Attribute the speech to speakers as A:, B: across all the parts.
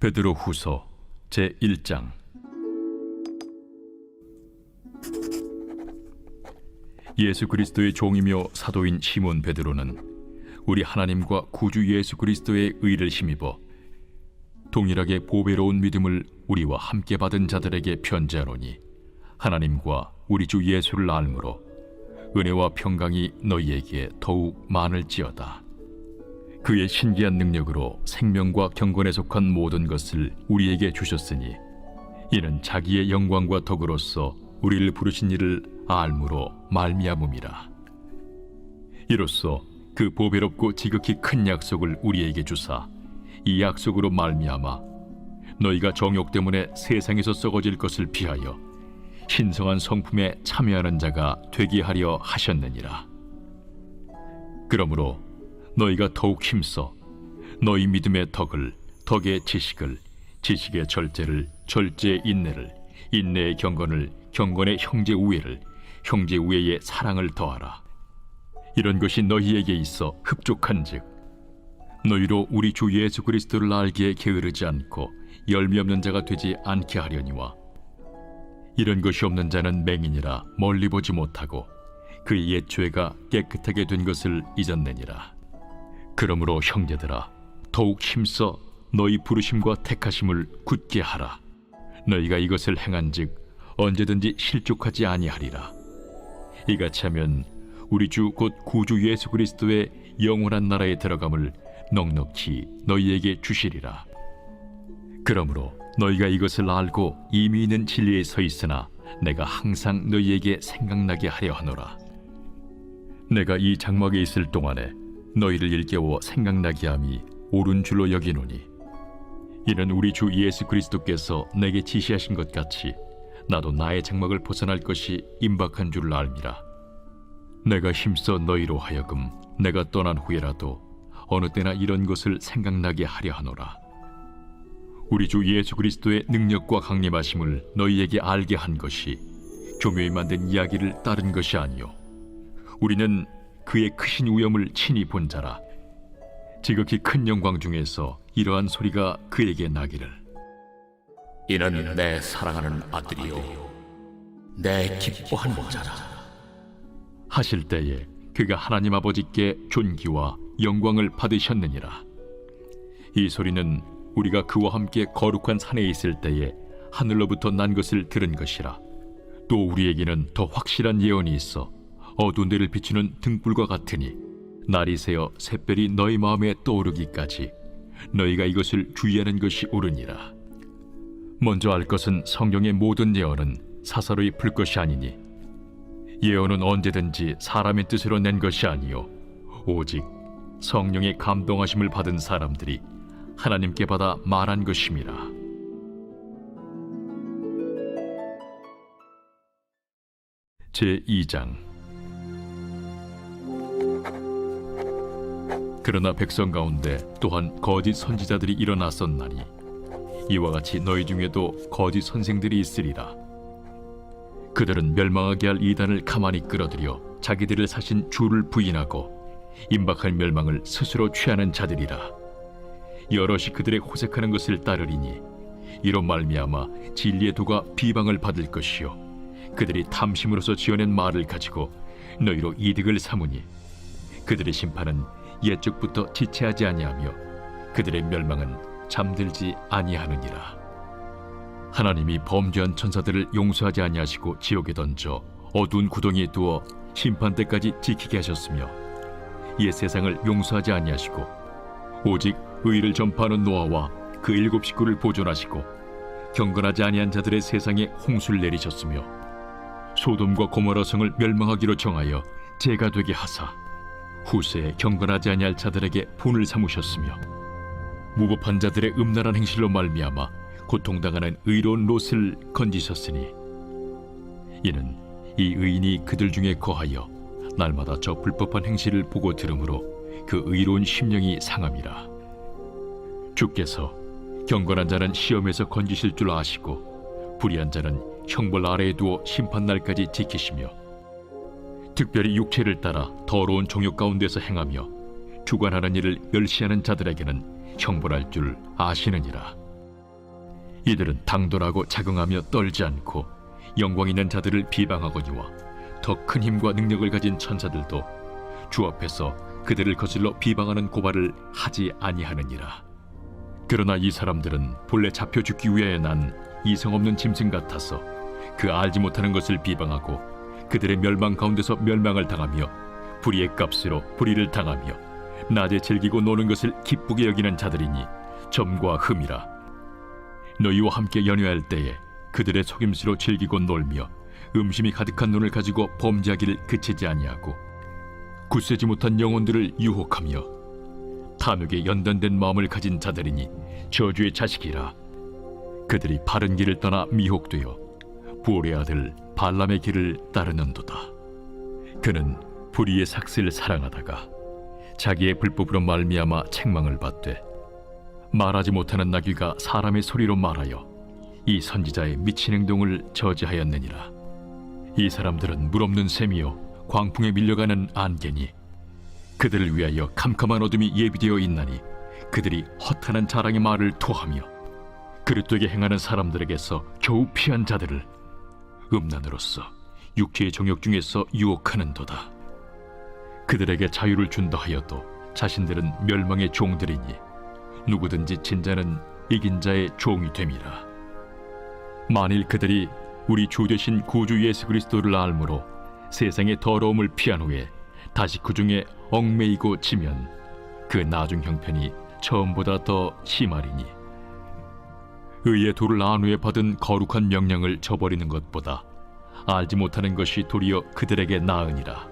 A: 베드로후서 제1장. 예수 그리스도의 종이며 사도인 시몬 베드로는 우리 하나님과 구주 예수 그리스도의 의를 힘입어 동일하게 보배로운 믿음을 우리와 함께 받은 자들에게 편지하노니, 하나님과 우리 주 예수를 알므로 은혜와 평강이 너희에게 더욱 많을지어다. 그의 신기한 능력으로 생명과 경건에 속한 모든 것을 우리에게 주셨으니, 이는 자기의 영광과 덕으로서 우리를 부르신 이를 알므로 말미암음이라. 이로써 그 보배롭고 지극히 큰 약속을 우리에게 주사, 이 약속으로 말미암아 너희가 정욕 때문에 세상에서 썩어질 것을 피하여 신성한 성품에 참여하는 자가 되게 하려 하셨느니라. 그러므로 너희가 더욱 힘써 너희 믿음의 덕을, 덕의 지식을, 지식의 절제를, 절제의 인내를, 인내의 경건을, 경건의 형제 우애를, 형제 우애의 사랑을 더하라. 이런 것이 너희에게 있어 흡족한즉 너희로 우리 주 예수 그리스도를 알기에 게으르지 않고 열미 없는 자가 되지 않게 하려니와, 이런 것이 없는 자는 맹인이라 멀리 보지 못하고 그의 옛 죄가 깨끗하게 된 것을 잊었느니라. 그러므로 형제들아, 더욱 힘써 너희 부르심과 택하심을 굳게 하라. 너희가 이것을 행한즉 언제든지 실족하지 아니하리라. 이같이 하면 우리 주 곧 구주 예수 그리스도의 영원한 나라에 들어감을 넉넉히 너희에게 주시리라. 그러므로 너희가 이것을 알고 이미 있는 진리에 서 있으나 내가 항상 너희에게 생각나게 하려 하노라. 내가 이 장막에 있을 동안에 너희를 일깨워 생각나게 함이 옳은 줄로 여기노니, 이는 우리 주 예수 그리스도께서 내게 지시하신 것 같이 나도 나의 장막을 벗어날 것이 임박한 줄을 알미라. 내가 힘써 너희로 하여금 내가 떠난 후에라도 어느 때나 이런 것을 생각나게 하려 하노라. 우리 주 예수 그리스도의 능력과 강림하심을 너희에게 알게 한 것이 교묘히 만든 이야기를 따른 것이 아니요, 우리는 그의 크신 위엄을 친히 본 자라. 지극히 큰 영광 중에서 이러한 소리가 그에게 나기를,
B: 이는 내 사랑하는 아들이요 내 기뻐하는 자라
A: 하실 때에 그가 하나님 아버지께 존귀와 영광을 받으셨느니라. 이 소리는 우리가 그와 함께 거룩한 산에 있을 때에 하늘로부터 난 것을 들은 것이라. 또 우리에게는 더 확실한 예언이 있어 어두운 데를 비추는 등불과 같으니, 날이 새어 샛별이 너희 마음에 떠오르기까지 너희가 이것을 주의하는 것이 옳으니라. 먼저 알 것은 성경의 모든 예언은 사사로이 풀 것이 아니니, 예언은 언제든지 사람의 뜻으로 낸 것이 아니요 오직 성령의 감동하심을 받은 사람들이 하나님께 받아 말한 것임이라. 제2장. 그러나 백성 가운데 또한 거짓 선지자들이 일어났었나니, 이와 같이 너희 중에도 거짓 선생들이 있으리라. 그들은 멸망하게 할 이단을 가만히 끌어들여 자기들을 사신 주를 부인하고 임박할 멸망을 스스로 취하는 자들이라. 여럿이 그들의 호색하는 것을 따르리니, 이로 말미암아 진리의 도가 비방을 받을 것이요 그들이 탐심으로서 지어낸 말을 가지고 너희로 이득을 삼으니, 그들의 심판은 옛적부터 지체하지 아니하며 그들의 멸망은 잠들지 아니하느니라. 하나님이 범죄한 천사들을 용서하지 아니하시고 지옥에 던져 어두운 구덩이에 두어 심판 때까지 지키게 하셨으며, 옛 세상을 용서하지 아니하시고 오직 의를 전파하는 노아와 그 7 식구를 보존하시고 경건하지 아니한 자들의 세상에 홍수를 내리셨으며, 소돔과 고모라 성을 멸망하기로 정하여 죄가 되게 하사 후세에 경건하지 아니할 자들에게 분을 삼으셨으며, 무법한 자들의 음란한 행실로 말미암아 고통당하는 의로운 롯을 건지셨으니, 이는 이 의인이 그들 중에 거하여 날마다 저 불법한 행실을 보고 들으므로 그 의로운 심령이 상함이라. 주께서 경건한 자는 시험에서 건지실 줄 아시고 불의한 자는 형벌 아래에 두어 심판날까지 지키시며, 특별히 육체를 따라 더러운 정욕 가운데서 행하며 주관하는 일을 멸시하는 자들에게는 형벌할 줄 아시느니라. 이들은 당돌하고 자긍하며 떨지 않고 영광 있는 자들을 비방하거니와 더 큰 힘과 능력을 가진 천사들도 주 앞에서 그들을 거슬러 비방하는 고발을 하지 아니하느니라. 그러나 이 사람들은 본래 잡혀 죽기 위하여 난 이성 없는 짐승 같아서 그 알지 못하는 것을 비방하고 그들의 멸망 가운데서 멸망을 당하며 불의의 값으로 불의를 당하며 낮에 즐기고 노는 것을 기쁘게 여기는 자들이니 점과 흠이라. 너희와 함께 연회할 때에 그들의 속임수로 즐기고 놀며 음심이 가득한 눈을 가지고 범죄하기를 그치지 아니하고 굳세지 못한 영혼들을 유혹하며 탐욕에 연단된 마음을 가진 자들이니 저주의 자식이라. 그들이 바른 길을 떠나 미혹되어 부올의 아들 발람의 길을 따르는도다. 그는 불의의 삭슬을 사랑하다가 자기의 불법으로 말미암아 책망을 받되 말하지 못하는 나귀가 사람의 소리로 말하여 이 선지자의 미친 행동을 저지하였느니라. 이 사람들은 물없는 샘이요 광풍에 밀려가는 안개니 그들을 위하여 캄캄한 어둠이 예비되어 있나니 그들이 허탄한 자랑의 말을 토하며 그릇되게 행하는 사람들에게서 겨우 피한 자들을 음란으로서 육체의 정욕 중에서 유혹하는도다. 그들에게 자유를 준다 하여도 자신들은 멸망의 종들이니 누구든지 진자는 이긴 자의 종이 됨이라. 만일 그들이 우리 주 되신 구주 예수 그리스도를 알므로 세상의 더러움을 피한 후에 다시 그 중에 얽매이고 지면 그 나중 형편이 처음보다 더 심하리니 의의 도를 안 후에 받은 거룩한 명령을 저버리는 것보다 알지 못하는 것이 도리어 그들에게 나으니라.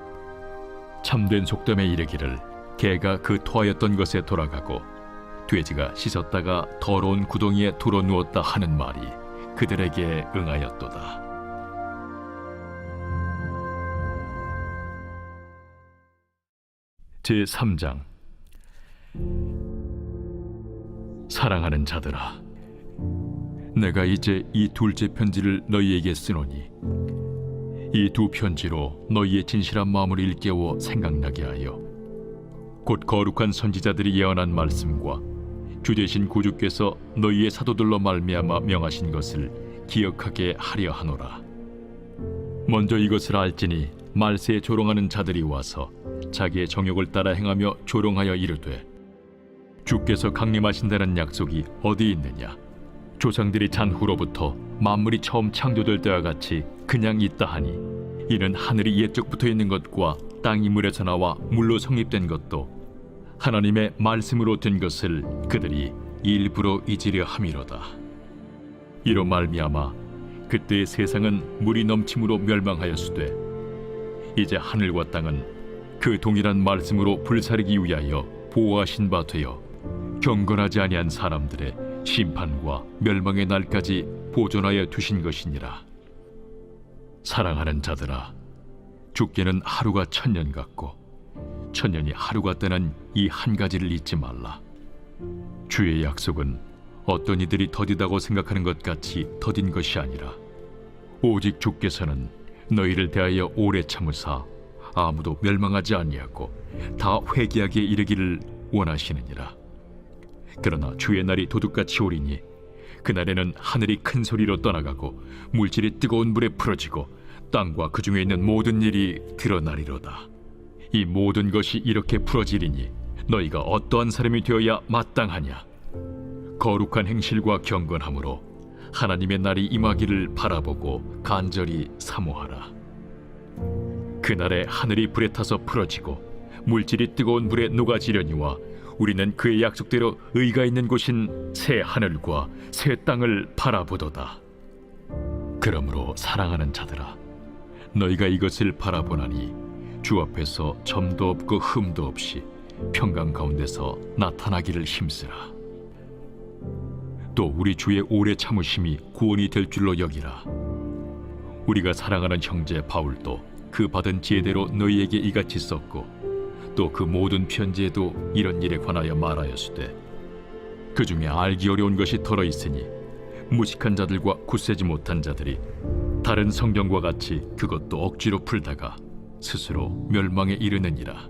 A: 참된 속담에 이르기를 개가 그 토하였던 것에 돌아가고 돼지가 씻었다가 더러운 구덩이에 들어 누웠다 하는 말이 그들에게 응하였도다. 제3장. 사랑하는 자들아, 내가 이제 이 둘째 편지를 너희에게 쓰노니 이 두 편지로 너희의 진실한 마음을 일깨워 생각나게 하여 곧 거룩한 선지자들이 예언한 말씀과 주 되신 구주께서 너희의 사도들로 말미암아 명하신 것을 기억하게 하려 하노라. 먼저 이것을 알지니 말세에 조롱하는 자들이 와서 자기의 정욕을 따라 행하며 조롱하여 이르되 주께서 강림하신다는 약속이 어디 있느냐? 조상들이 잔 후로부터 만물이 처음 창조될 때와 같이 그냥 있다 하니 이는 하늘이 옛적부터 있는 것과 땅이 물에서 나와 물로 성립된 것도 하나님의 말씀으로 된 것을 그들이 일부러 잊으려 함이로다. 이로 말미암아 그때의 세상은 물이 넘침으로 멸망하였으되 이제 하늘과 땅은 그 동일한 말씀으로 불사르기 위하여 보호하신 바 되어 경건하지 아니한 사람들의 심판과 멸망의 날까지 보존하여 두신 것이니라. 사랑하는 자들아, 주께는 하루가 천년 같고 천년이 하루 같다는 이 한 가지를 잊지 말라. 주의 약속은 어떤 이들이 더디다고 생각하는 것 같이 더딘 것이 아니라 오직 주께서는 너희를 대하여 오래 참으사 아무도 멸망하지 아니하고 다 회개하게 이르기를 원하시느니라. 그러나 주의 날이 도둑같이 오리니 그날에는 하늘이 큰 소리로 떠나가고 물질이 뜨거운 물에 풀어지고 땅과 그 중에 있는 모든 일이 드러나리로다. 이 모든 것이 이렇게 풀어지리니 너희가 어떠한 사람이 되어야 마땅하냐? 거룩한 행실과 경건함으로 하나님의 날이 임하기를 바라보고 간절히 사모하라. 그날에 하늘이 불에 타서 풀어지고 물질이 뜨거운 불에 녹아지려니와 우리는 그의 약속대로 의가 있는 곳인 새 하늘과 새 땅을 바라보도다. 그러므로 사랑하는 자들아, 너희가 이것을 바라보나니 주 앞에서 점도 없고 흠도 없이 평강 가운데서 나타나기를 힘쓰라. 또 우리 주의 오래 참으심이 구원이 될 줄로 여기라. 우리가 사랑하는 형제 바울도 그 받은 지혜대로 너희에게 이같이 썼고 또 그 모든 편지에도 이런 일에 관하여 말하였으되 그 중에 알기 어려운 것이 덜어 있으니 무식한 자들과 굳세지 못한 자들이 다른 성경과 같이 그것도 억지로 풀다가 스스로 멸망에 이르느니라.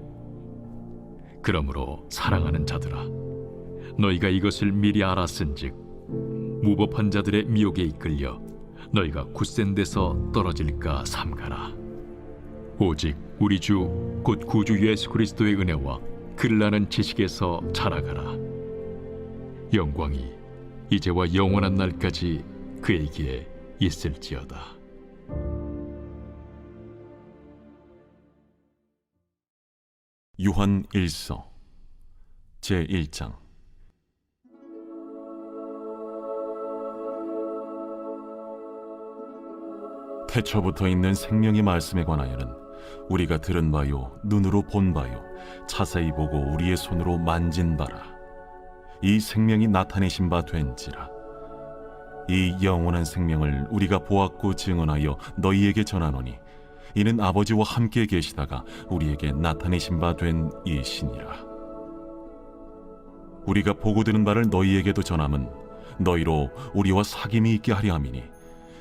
A: 그러므로 사랑하는 자들아, 너희가 이것을 미리 알았은즉 무법한 자들의 미혹에 이끌려 너희가 굳센 데서 떨어질까 삼가라. 오직 우리 주 곧 구주 예수 그리스도의 은혜와 글나는 지식에서 자라가라. 영광이 이제와 영원한 날까지 그에게 있을지어다.
C: 요한 1서 제1장. 태초부터 있는 생명의 말씀에 관하여는 우리가 들은 바요 눈으로 본 바요 자세히 보고 우리의 손으로 만진 바라. 이 생명이 나타내신 바 된지라. 이 영원한 생명을 우리가 보았고 증언하여 너희에게 전하노니 이는 아버지와 함께 계시다가 우리에게 나타내신 바 된 이시니라. 우리가 보고 들은 바를 너희에게도 전함은 너희로 우리와 사귐이 있게 하려 함이니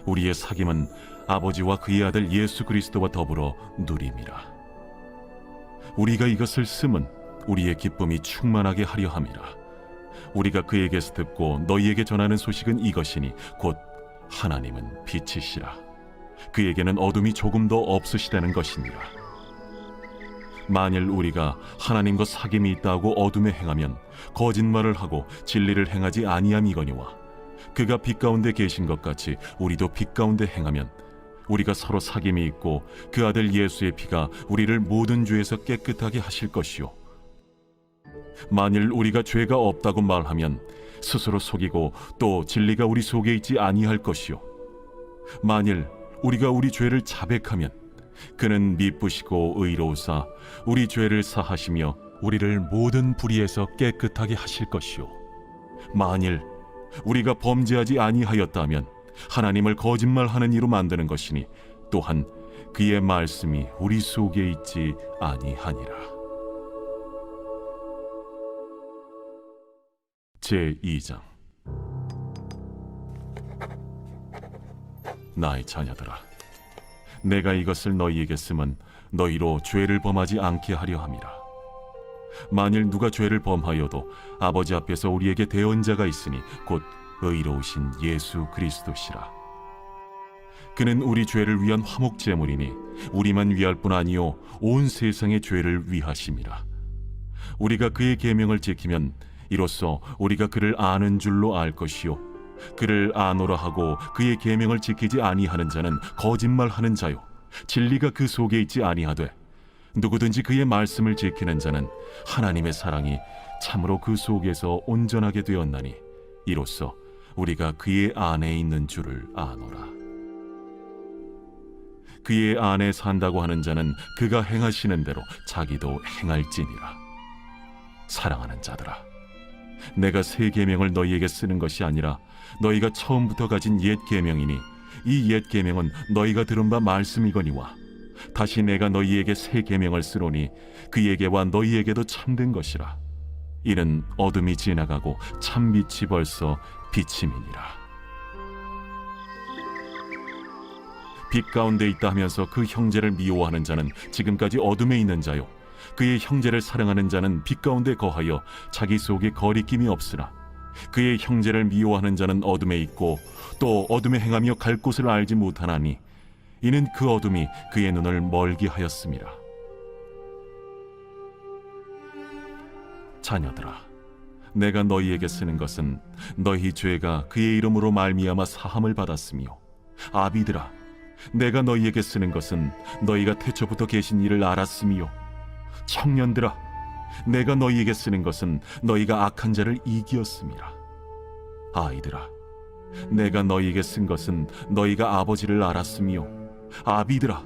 C: 우리의 사귐은 아버지와 그의 아들 예수 그리스도와 더불어 누림이라. 우리가 이것을 쓰면 우리의 기쁨이 충만하게 하려 함이라. 우리가 그에게서 듣고 너희에게 전하는 소식은 이것이니 곧 하나님은 빛이시라. 그에게는 어둠이 조금도 없으시다는 것이니라. 만일 우리가 하나님과 사귐이 있다고 어둠에 행하면 거짓말을 하고 진리를 행하지 아니함이거니와 그가 빛 가운데 계신 것 같이 우리도 빛 가운데 행하면 우리가 서로 사귐이 있고 그 아들 예수의 피가 우리를 모든 죄에서 깨끗하게 하실 것이요, 만일 우리가 죄가 없다고 말하면 스스로 속이고 또 진리가 우리 속에 있지 아니할 것이요, 만일 우리가 우리 죄를 자백하면 그는 미쁘시고 의로우사 우리 죄를 사하시며 우리를 모든 불의에서 깨끗하게 하실 것이요, 만일 우리가 범죄하지 아니하였다면 하나님을 거짓말하는 이로 만드는 것이니 또한 그의 말씀이 우리 속에 있지 아니하니라. 제2장. 나의 자녀들아, 내가 이것을 너희에게 쓰면 너희로 죄를 범하지 않게 하려 함이라. 만일 누가 죄를 범하여도 아버지 앞에서 우리에게 대언자가 있으니 곧 의로우신 예수 그리스도시라. 그는 우리 죄를 위한 화목 제물이니 우리만 위할 뿐 아니요 온 세상의 죄를 위하심이라. 우리가 그의 계명을 지키면 이로써 우리가 그를 아는 줄로 알 것이요, 그를 아노라 하고 그의 계명을 지키지 아니하는 자는 거짓말하는 자요 진리가 그 속에 있지 아니하되 누구든지 그의 말씀을 지키는 자는 하나님의 사랑이 참으로 그 속에서 온전하게 되었나니 이로써 우리가 그의 안에 있는 줄을 아노라. 그의 안에 산다고 하는 자는 그가 행하시는 대로 자기도 행할지니라. 사랑하는 자들아, 내가 새 계명을 너희에게 쓰는 것이 아니라 너희가 처음부터 가진 옛 계명이니 이 옛 계명은 너희가 들은 바 말씀이거니와 다시 내가 너희에게 새 계명을 쓰노니 그에게와 너희에게도 참된 것이라. 이는 어둠이 지나가고 참빛이 벌써 비침이니라. 빛 가운데 있다 하면서 그 형제를 미워하는 자는 지금까지 어둠에 있는 자요, 그의 형제를 사랑하는 자는 빛 가운데 거하여 자기 속에 거리낌이 없으나 그의 형제를 미워하는 자는 어둠에 있고 또 어둠에 행하며 갈 곳을 알지 못하나니 이는 그 어둠이 그의 눈을 멀게 하였음이라. 자녀들아, 내가 너희에게 쓰는 것은 너희 죄가 그의 이름으로 말미암아 사함을 받았으며, 아비들아, 내가 너희에게 쓰는 것은 너희가 태초부터 계신 이를 알았으며, 청년들아, 내가 너희에게 쓰는 것은 너희가 악한 자를 이기었음이라. 아이들아, 내가 너희에게 쓴 것은 너희가 아버지를 알았으며, 아비들아,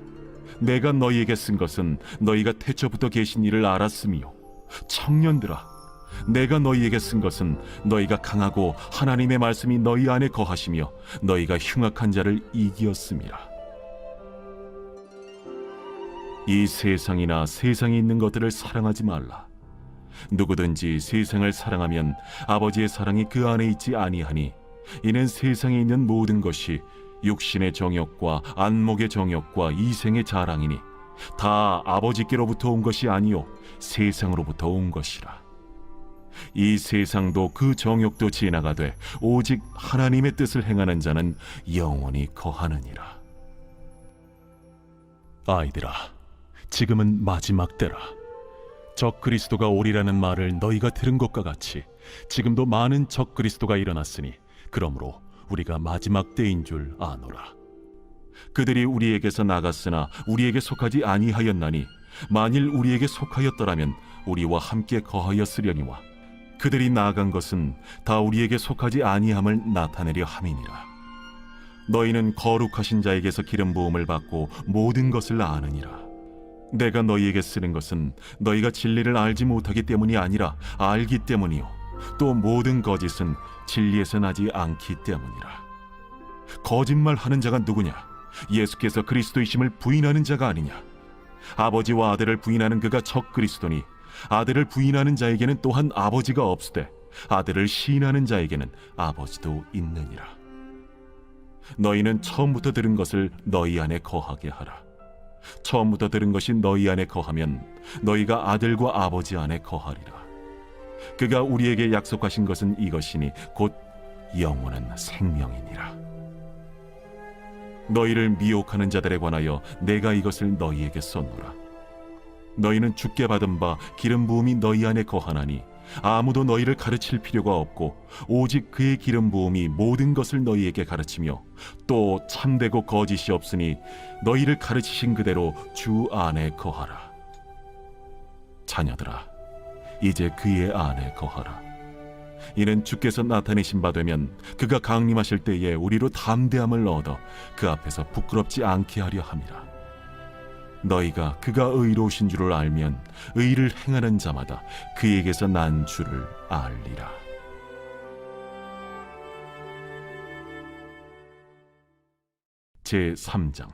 C: 내가 너희에게 쓴 것은 너희가 태초부터 계신 이를 알았으며, 청년들아, 내가 너희에게 쓴 것은 너희가 강하고 하나님의 말씀이 너희 안에 거하시며 너희가 흉악한 자를 이기었음이라. 이 세상이나 세상에 있는 것들을 사랑하지 말라. 누구든지 세상을 사랑하면 아버지의 사랑이 그 안에 있지 아니하니 이는 세상에 있는 모든 것이 육신의 정욕과 안목의 정욕과 이생의 자랑이니 다 아버지께로부터 온 것이 아니요 세상으로부터 온 것이라. 이 세상도 그 정욕도 지나가되 오직 하나님의 뜻을 행하는 자는 영원히 거하느니라. 아이들아, 지금은 마지막 때라. 적 그리스도가 오리라는 말을 너희가 들은 것과 같이 지금도 많은 적 그리스도가 일어났으니 그러므로 우리가 마지막 때인 줄 아노라. 그들이 우리에게서 나갔으나 우리에게 속하지 아니하였나니 만일 우리에게 속하였더라면 우리와 함께 거하였으려니와 그들이 나아간 것은 다 우리에게 속하지 아니함을 나타내려 함이니라. 너희는 거룩하신 자에게서 기름 부음을 받고 모든 것을 아느니라. 내가 너희에게 쓰는 것은 너희가 진리를 알지 못하기 때문이 아니라 알기 때문이요 또 모든 거짓은 진리에서 나지 않기 때문이라. 거짓말하는 자가 누구냐? 예수께서 그리스도이심을 부인하는 자가 아니냐? 아버지와 아들을 부인하는 그가 적 그리스도니 아들을 부인하는 자에게는 또한 아버지가 없으되 아들을 시인하는 자에게는 아버지도 있느니라. 너희는 처음부터 들은 것을 너희 안에 거하게 하라. 처음부터 들은 것이 너희 안에 거하면 너희가 아들과 아버지 안에 거하리라. 그가 우리에게 약속하신 것은 이것이니 곧 영원한 생명이니라. 너희를 미혹하는 자들에 관하여 내가 이것을 너희에게 썼노라. 너희는 주께 받은 바 기름 부음이 너희 안에 거하나니 아무도 너희를 가르칠 필요가 없고 오직 그의 기름 부음이 모든 것을 너희에게 가르치며 또 참되고 거짓이 없으니 너희를 가르치신 그대로 주 안에 거하라. 자녀들아, 이제 그의 안에 거하라. 이는 주께서 나타내신 바 되면 그가 강림하실 때에 우리로 담대함을 얻어 그 앞에서 부끄럽지 않게 하려 함이라. 너희가 그가 의로우신 줄을 알면 의를 행하는 자마다 그에게서 난 줄을 알리라. 제3장.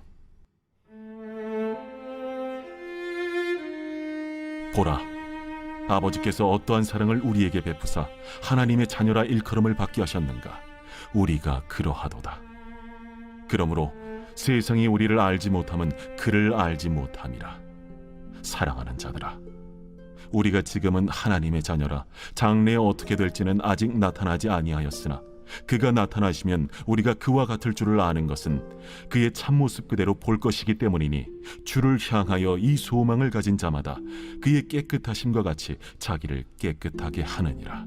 C: 보라, 아버지께서 어떠한 사랑을 우리에게 베푸사 하나님의 자녀라 일컬음을 받게 하셨는가? 우리가 그러하도다. 그러므로 세상이 우리를 알지 못함은 그를 알지 못함이라. 사랑하는 자들아, 우리가 지금은 하나님의 자녀라 장래에 어떻게 될지는 아직 나타나지 아니하였으나 그가 나타나시면 우리가 그와 같을 줄을 아는 것은 그의 참모습 그대로 볼 것이기 때문이니 주를 향하여 이 소망을 가진 자마다 그의 깨끗하심과 같이 자기를 깨끗하게 하느니라.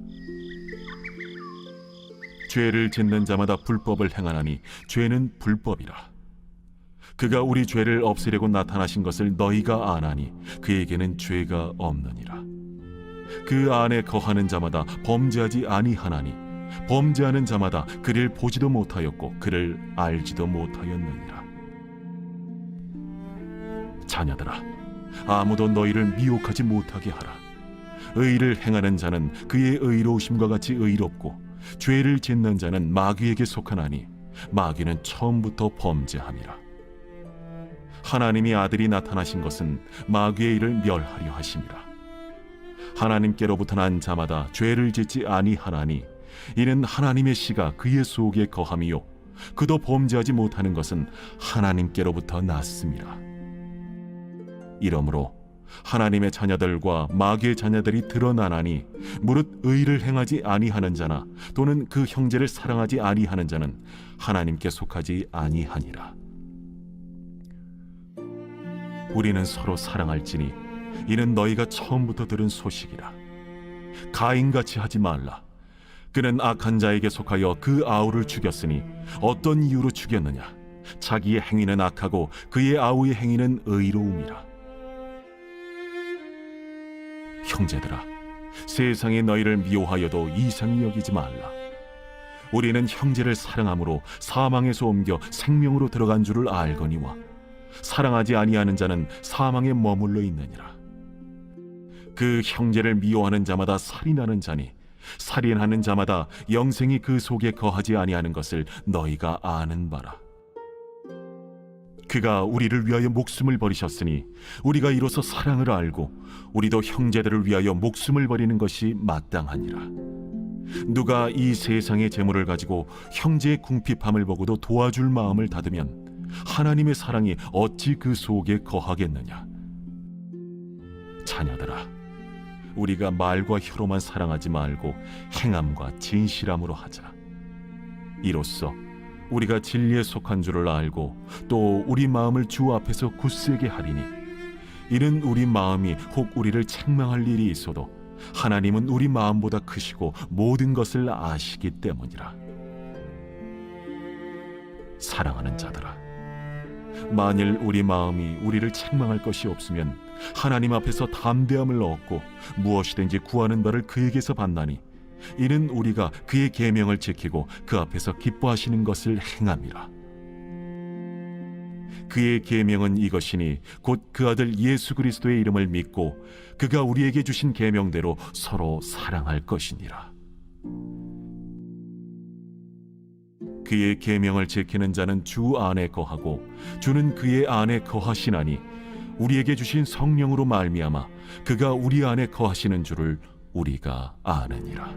C: 죄를 짓는 자마다 불법을 행하나니 죄는 불법이라. 그가 우리 죄를 없애려고 나타나신 것을 너희가 아나니 그에게는 죄가 없느니라. 그 안에 거하는 자마다 범죄하지 아니하나니 범죄하는 자마다 그를 보지도 못하였고 그를 알지도 못하였느니라. 자녀들아, 아무도 너희를 미혹하지 못하게 하라. 의를 행하는 자는 그의 의로우심과 같이 의롭고 죄를 짓는 자는 마귀에게 속하나니 마귀는 처음부터 범죄함이라. 하나님이 아들이 나타나신 것은 마귀의 일을 멸하려 하심이라. 하나님께로부터 난 자마다 죄를 짓지 아니하나니 이는 하나님의 씨가 그의 속에 거함이요 그도 범죄하지 못하는 것은 하나님께로부터 났음이라. 이러므로 하나님의 자녀들과 마귀의 자녀들이 드러나나니 무릇 의를 행하지 아니하는 자나 또는 그 형제를 사랑하지 아니하는 자는 하나님께 속하지 아니하니라. 우리는 서로 사랑할지니 이는 너희가 처음부터 들은 소식이라. 가인같이 하지 말라. 그는 악한 자에게 속하여 그 아우를 죽였으니 어떤 이유로 죽였느냐? 자기의 행위는 악하고 그의 아우의 행위는 의로움이라. 형제들아, 세상에 너희를 미워하여도 이상히 여기지 말라. 우리는 형제를 사랑함으로 사망에서 옮겨 생명으로 들어간 줄을 알거니와 사랑하지 아니하는 자는 사망에 머물러 있느니라. 그 형제를 미워하는 자마다 살인하는 자니 살인하는 자마다 영생이 그 속에 거하지 아니하는 것을 너희가 아는 바라. 그가 우리를 위하여 목숨을 버리셨으니 우리가 이로써 사랑을 알고 우리도 형제들을 위하여 목숨을 버리는 것이 마땅하니라. 누가 이 세상의 재물을 가지고 형제의 궁핍함을 보고도 도와줄 마음을 닫으면 하나님의 사랑이 어찌 그 속에 거하겠느냐? 자녀들아, 우리가 말과 혀로만 사랑하지 말고 행함과 진실함으로 하자. 이로써 우리가 진리에 속한 줄을 알고 또 우리 마음을 주 앞에서 굳세게 하리니, 이는 우리 마음이 혹 우리를 책망할 일이 있어도 하나님은 우리 마음보다 크시고 모든 것을 아시기 때문이라. 사랑하는 자들아, 만일 우리 마음이 우리를 책망할 것이 없으면 하나님 앞에서 담대함을 얻고 무엇이든지 구하는 바를 그에게서 받나니, 이는 우리가 그의 계명을 지키고 그 앞에서 기뻐하시는 것을 행함이라. 그의 계명은 이것이니 곧 그 아들 예수 그리스도의 이름을 믿고 그가 우리에게 주신 계명대로 서로 사랑할 것이니라. 그의 계명을 지키는 자는 주 안에 거하고 주는 그의 안에 거하시나니, 우리에게 주신 성령으로 말미암아 그가 우리 안에 거하시는 줄을 우리가 아느니라.